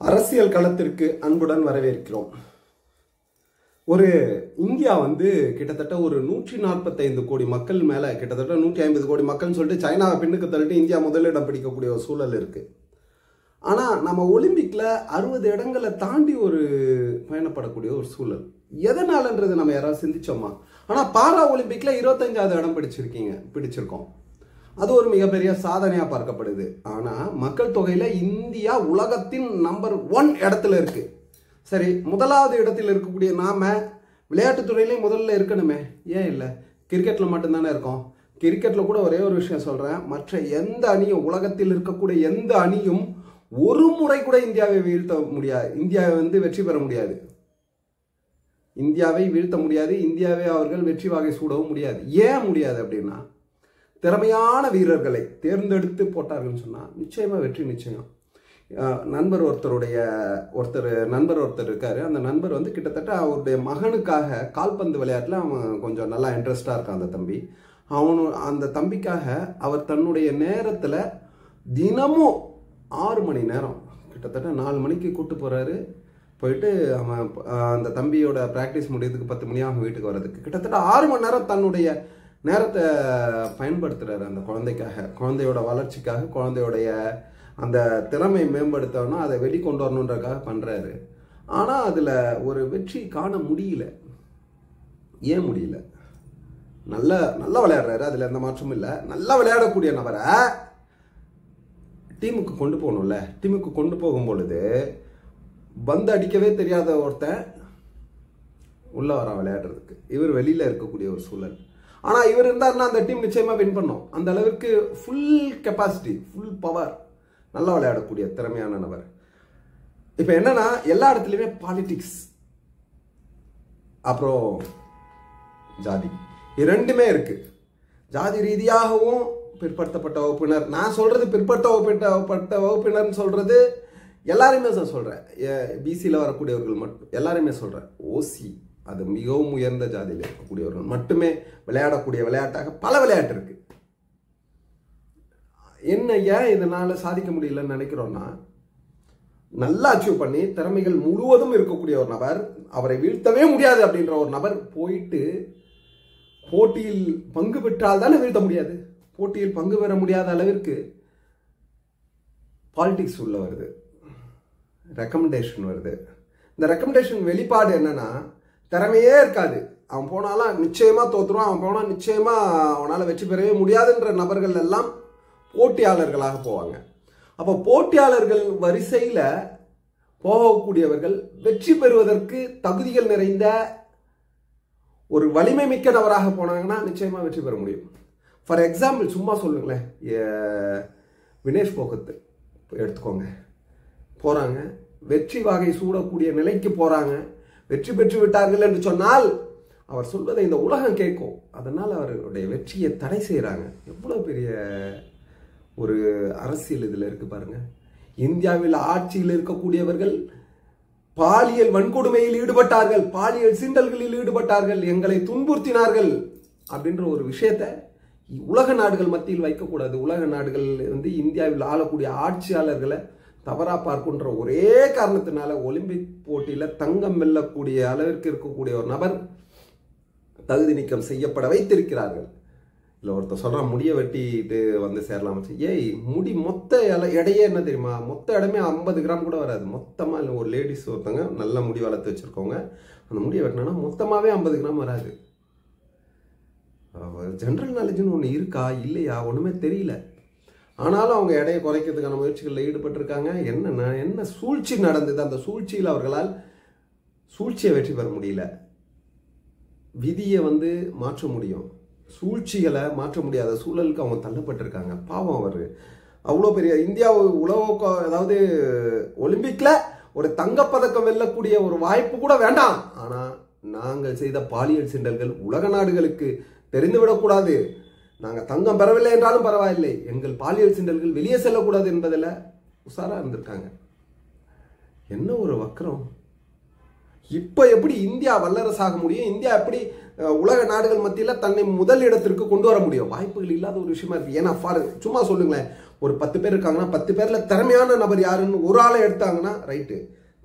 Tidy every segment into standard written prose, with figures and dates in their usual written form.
அரசியல் களத்திற்கு அன்புடன் வரவேற்கிறோம். ஒரு இந்தியா கிட்டத்தட்ட ஒரு 145 கோடி மக்கள் மேல கிட்டத்தட்ட 150 கோடி மக்கள்னு சொல்லிட்டு சைனாவை பின்னுக்கு தள்ளிட்டு இந்தியா முதலிடம் பிடிக்கக்கூடிய ஒரு சூழல் இருக்கு. ஆனா நம்ம ஒலிம்பிக்ல 60 இடங்களை தாண்டி ஒரு பயணப்படக்கூடிய ஒரு சூழல் எதனாலன்றது நம்ம யாராவது சிந்திச்சோமா? ஆனா பாரா ஒலிம்பிக்ல 25வது இடம் பிடிச்சிருக்கோம். அது ஒரு மிகப்பெரிய சாதனையா பார்க்கப்படுது. ஆனா மக்கள் தொகையில இந்தியா உலகத்தின் நம்பர் 1 இடத்துல இருக்கு. சரி, முதலாவது இடத்தில் இருக்கக்கூடிய நாம விளையாட்டுத்துறையிலே முதல்ல இருக்கணுமே, ஏன் இல்லை? கிரிக்கெட்ல மட்டும்தானே இருக்கோம். கிரிக்கெட்ல கூட ஒரே ஒரு விஷயம் சொல்றேன், மற்ற எந்த அணியும் உலகத்தில் இருக்கக்கூடிய எந்த அணியும் ஒரு முறை கூட இந்தியாவை வீழ்த்த முடியாது. இந்தியாவை வெற்றி பெற முடியாது. இந்தியாவை வீழ்த்த முடியாது. இந்தியாவை அவர்கள் வெற்றி வாகை சூடவும் முடியாது. ஏன் முடியாது அப்படின்னா, திறமையான வீரர்களை தேர்ந்தெடுத்து போட்டார்கள்னு சொன்னா நிச்சயமா வெற்றி நிச்சயம். நண்பர் ஒருத்தர் இருக்காரு. அந்த நண்பர் கிட்டத்தட்ட அவருடைய மகனுக்காக கால்பந்து விளையாட்டுல அவன் கொஞ்சம் நல்லா இன்ட்ரெஸ்டா இருக்கான். அந்த தம்பி அந்த தம்பிக்காக அவர் தன்னுடைய நேரத்துல தினமும் 6 மணி நேரம் கிட்டத்தட்ட 4 மணிக்கு கூட்டு போறாரு. போயிட்டு அவன் அந்த தம்பியோட பிராக்டிஸ் முடியறதுக்கு 10 மணி ஆகும் வீட்டுக்கு வர்றதுக்கு. கிட்டத்தட்ட 6 மணி நேரம் தன்னுடைய நேரத்தை பயன்படுத்துறாரு அந்த குழந்தைக்காக, குழந்தையோட வளர்ச்சிக்காக, குழந்தையோடைய அந்த திறமை மேம்படுத்தணும், அதை வெளிக்கொண்டு வரணுன்றக்காக பண்றாரு. ஆனா அதுல ஒரு வெற்றி காண முடியல. ஏன் முடியல? நல்லா விளையாடுறாரு, அதுல எந்த மாற்றமும் இல்லை. நல்லா விளையாடக்கூடிய நபரை டீமுக்கு கொண்டு போகணும்ல. டீமுக்கு கொண்டு போகும் பொழுது பந்து அடிக்கவே தெரியாத ஒருத்தன் உள்ள வரான் விளையாடுறதுக்கு. இவர் வெளியில இருக்கக்கூடிய ஒரு சூழல். ஆனா இவர் இருந்தாருன்னா அந்த டீம் நிச்சயமா வின் பண்ணும். அந்த அளவுக்கு ஃபுல் கெப்பாசிட்டி, ஃபுல் பவர், நல்லா விளையாடக்கூடிய திறமையான நபர். இப்ப என்னன்னா, எல்லா இடத்துலயுமே பாலிடிக்ஸ் அப்புறம் ஜாதி இரண்டுமே இருக்கு. ஜாதி ரீதியாகவும் பிற்படுத்தப்பட்ட வகுப்பினர், நான் சொல்றது பிற்படுத்தப்பட்ட வகுப்பினர் சொல்றது எல்லாருமே சொல்றேன். பிசியில் வரக்கூடியவர்கள் மட்டும் எல்லாருமே சொல்றேன். ஓசி, அது மிகவும் உயர்ந்த ஜாதியில் இருக்கக்கூடியவர்கள் மட்டுமே விளையாடக்கூடிய விளையாட்டாக பல விளையாட்டு இருக்கு. என்ன ஏன் இதனால சாதிக்க முடியலன்னு நினைக்கிறோம்னா, நல்லா அச்சீவ் பண்ணி திறமைகள் முழுவதும் இருக்கக்கூடிய ஒரு நபர், அவரை வீழ்த்தவே முடியாது அப்படின்ற ஒரு நபர் போயிட்டு போட்டியில் பங்கு பெற்றால் தானே வீழ்த்த முடியாது. போட்டியில் பங்கு பெற முடியாத அளவிற்கு பாலிடிக்ஸ் உள்ள வருது, ரெக்கமெண்டேஷன் வருது. இந்த ரெக்கமெண்டேஷன் வெளிப்பாடு என்னன்னா, திறமையே இருக்காது, அவன் போனாலும் நிச்சயமா தோத்துருவான், அவன் போனா நிச்சயமா அவனால வெற்றி பெறவே முடியாதுன்ற நபர்கள் எல்லாம் போட்டியாளர்களாக போவாங்க. அப்போ போட்டியாளர்கள் வரிசையில போகக்கூடியவர்கள் வெற்றி பெறுவதற்கு தகுதிகள் நிறைந்த ஒரு வலிமை மிக்க நபராக போனாங்கன்னா நிச்சயமா வெற்றி பெற முடியும். ஃபார் எக்ஸாம்பிள் சும்மா சொல்லுங்களேன், வினேஷ் போகத் எடுத்துக்கோங்க. போறாங்க, வெற்றி வாகை சூடக்கூடிய நிலைக்கு போறாங்க, வெற்றி பெற்று விட்டார்கள் என்று சொன்னால் அவர் சொல்வதை இந்த உலகம் கேட்கும். அதனால் அவருடைய வெற்றியை தடை செய்யறாங்க. எவ்வளவு பெரிய ஒரு அரசியல் இதுல இருக்கு பாருங்க. இந்தியாவில் ஆட்சியில் இருக்கக்கூடியவர்கள் பாலியல் வன்கொடுமையில் ஈடுபட்டார்கள், பாலியல் சீண்டல்களில் ஈடுபட்டார்கள், எங்களை துன்புறுத்தினார்கள் அப்படின்ற ஒரு விஷயத்தை உலக நாடுகள் மத்தியில் வைக்கக்கூடாது. உலக நாடுகள் இந்தியாவில் ஆளக்கூடிய ஆட்சியாளர்களை தவறா பார்க்கின்ற ஒரே காரணத்தினால ஒலிம்பிக் போட்டியில தங்கம் வெல்லக்கூடிய அளவிற்கு இருக்கக்கூடிய ஒரு நபர் தகுதி நீக்கம் செய்யப்பட வைத்திருக்கிறார்கள். இல்லை ஒருத்தர் சொல்றான், முடிய வெட்டிட்டு சேரலாம். ஏய், முடி மொத்த எடையே என்ன தெரியுமா? மொத்த இடமே 50 கிராம் கூட வராது. மொத்தமா இல்லை, ஒரு லேடிஸ் ஒருத்தவங்க நல்ல முடி வளர்த்து வச்சிருக்கோங்க, அந்த முடியை வெட்டினா மொத்தமாவே 50 கிராம் வராது. ஜென்ரல் நாலேஜ்னு ஒன்று இருக்கா இல்லையா ஒண்ணுமே தெரியல. ஆனாலும் அவங்க எடையை குறைக்கிறதுக்கான முயற்சிகளில் ஈடுபட்டிருக்காங்க. என்ன சூழ்ச்சி நடந்தது? அந்த சூழ்ச்சியில் அவர்களால் சூழ்ச்சியை வெற்றி பெற முடியல. விதியை மாற்ற முடியும், சூழ்ச்சிகளை மாற்ற முடியாத சூழலுக்கு அவங்க தள்ளப்பட்டிருக்காங்க. பாவம், அவர் அவ்வளோ பெரிய இந்தியா அதாவது ஒலிம்பிக்ல ஒரு தங்கப்பதக்கம் வெல்லக்கூடிய ஒரு வாய்ப்பு கூட வேண்டாம். ஆனா நாங்கள் செய்த பாலியல் சீண்டல்கள் உலக நாடுகளுக்கு தெரிந்துவிடக்கூடாது. நாங்கள் தங்கம் பெறவில்லை என்றாலும் பரவாயில்லை, எங்கள் பாலியல் சீண்டல்கள் வெளியே செல்லக்கூடாது என்பதில் உஷாரா இருந்திருக்காங்க. என்ன ஒரு வக்கரம்! இப்ப எப்படி இந்தியா வல்லரசாக முடியும்? இந்தியா எப்படி உலக நாடுகள் மத்தியில் தன்னை முதல் இடத்திற்கு கொண்டு வர முடியும்? வாய்ப்புகள் இல்லாத ஒரு விஷயமா இருக்கு. ஏன்னா சும்மா சொல்லுங்களேன், ஒரு 10 பேர் இருக்காங்கன்னா 10 பேர்ல திறமையான நபர் யாருன்னு ஒரு ஆளை எடுத்தாங்கன்னா ரைட்டு,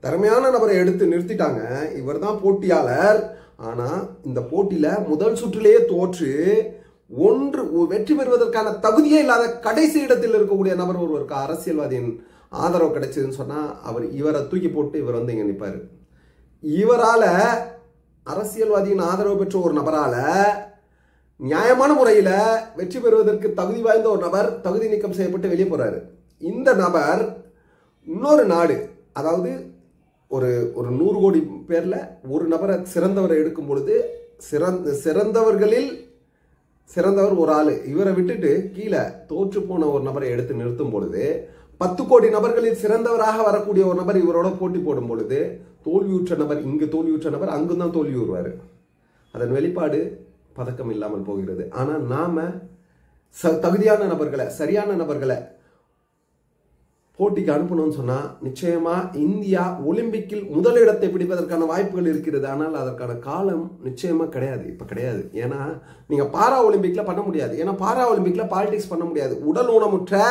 திறமையான நபரை எடுத்து நிறுத்திட்டாங்க, இவர் தான் போட்டியாளர். ஆனா இந்த போட்டியில முதல் சுற்றிலேயே தோற்று வெற்றி பெறுவதற்கான தகுதியே இல்லாத கடைசி இடத்தில் இருக்கக்கூடிய நபர் ஒருவருக்கு அரசியல்வாதியின் ஆதரவு கிடைச்சதுன்னு சொன்னா இவரை தூக்கி போட்டு இவர் வந்து இங்க நிற்பாரு. இவரால அரசியல்வாதியின் ஆதரவு பெற்ற ஒரு நபரால நியாயமான முறையில வெற்றி பெறுவதற்கு தகுதி வாய்ந்த ஒரு நபர் தகுதி நீக்கம் செய்யப்பட்டு வெளியே போறாரு. இந்த நபர் இன்னொரு நாடு, அதாவது ஒரு 100 கோடி பேர்ல ஒரு நபரை சிறந்தவரை எடுக்கும் பொழுது சிறந்தவர்களில் சிறந்தவர் ஒரு ஆளு, இவரை விட்டுட்டு கீழே தோற்று போன ஒரு நபரை எடுத்து நிறுத்தும் பொழுது 10 கோடி நபர்களில் சிறந்தவராக வரக்கூடிய ஒரு நபர் இவரோட போட்டி போடும் பொழுது தோல்வியுற்ற நபர் இங்கு தோல்வியுற்ற நபர் அங்குதான் தோல்வி வருவார். அதன் வெளிப்பாடு பதக்கம் இல்லாமல் போகிறது. ஆனா நாம தகுதியான நபர்களை, சரியான நபர்களை போட்டிக்கு அனுப்பணும்னு சொன்னா நிச்சயமா இந்தியா ஒலிம்பிக்கில் முதலிடத்தை பிடிப்பதற்கான வாய்ப்புகள் இருக்கிறது. ஆனால் அதற்கான காலம் நிச்சயமா கிடையாது, இப்ப கிடையாது. ஏன்னா நீங்க பாரா ஒலிம்பிக்ல பண்ண முடியாது. ஏன்னா பாரா ஒலிம்பிக்ல பாலிடிக்ஸ் பண்ண முடியாது. உடல் ஊனமுற்ற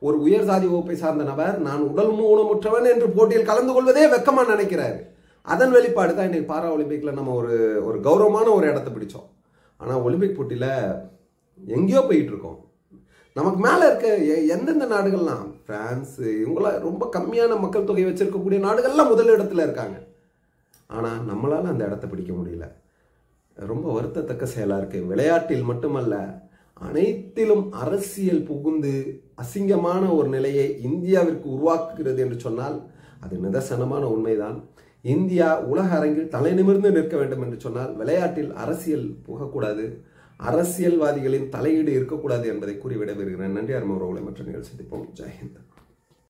ஒரு உயர் சாதி வகுப்பை சார்ந்த நபர் நான் உடல் ஊனமுற்றவன் என்று போட்டியில் கலந்து கொள்வதே வெக்கமா நினைக்கிறாரு. அதன் வெளிப்பாடு தான் இன்னைக்கு பாரா ஒலிம்பிக்ல நம்ம ஒரு கௌரவமான ஒரு இடத்தை பிடிச்சோம். ஆனா ஒலிம்பிக் போட்டியில எங்கேயோ போயிட்டு இருக்கோம். நமக்கு மேல இருக்க எந்தெந்த நாடுகள்லாம், பிரான்ஸ், இவங்களாம் ரொம்ப கம்மியான மக்கள் தொகை வச்சிருக்கக்கூடிய நாடுகள்லாம் முதல் இடத்துல இருக்காங்க. ஆனா நம்மளால அந்த இடத்தை பிடிக்க முடியல. ரொம்ப வருத்தத்தக்க செயலா இருக்கு. விளையாட்டில் மட்டுமல்ல, அனைத்திலும் அரசியல் புகுந்து அசிங்கமான ஒரு நிலையை இந்தியாவிற்கு உருவாக்குகிறது என்று சொன்னால் அது நிதர்சனமான உண்மைதான். இந்தியா உலக அரங்கில் தலை நிமிர்ந்து நிற்க வேண்டும் என்று சொன்னால் விளையாட்டில் அரசியல் புகக்கூடாது, அரசியல்வாதிகளின் தலையீடு இருக்கக்கூடாது என்பதை கூறி விடைபெறுகிறேன். நன்றி. அருமை உறவுகளை மற்ற நிகழ்ச்சி சந்திப்போம். ஜெய் ஹிந்த்.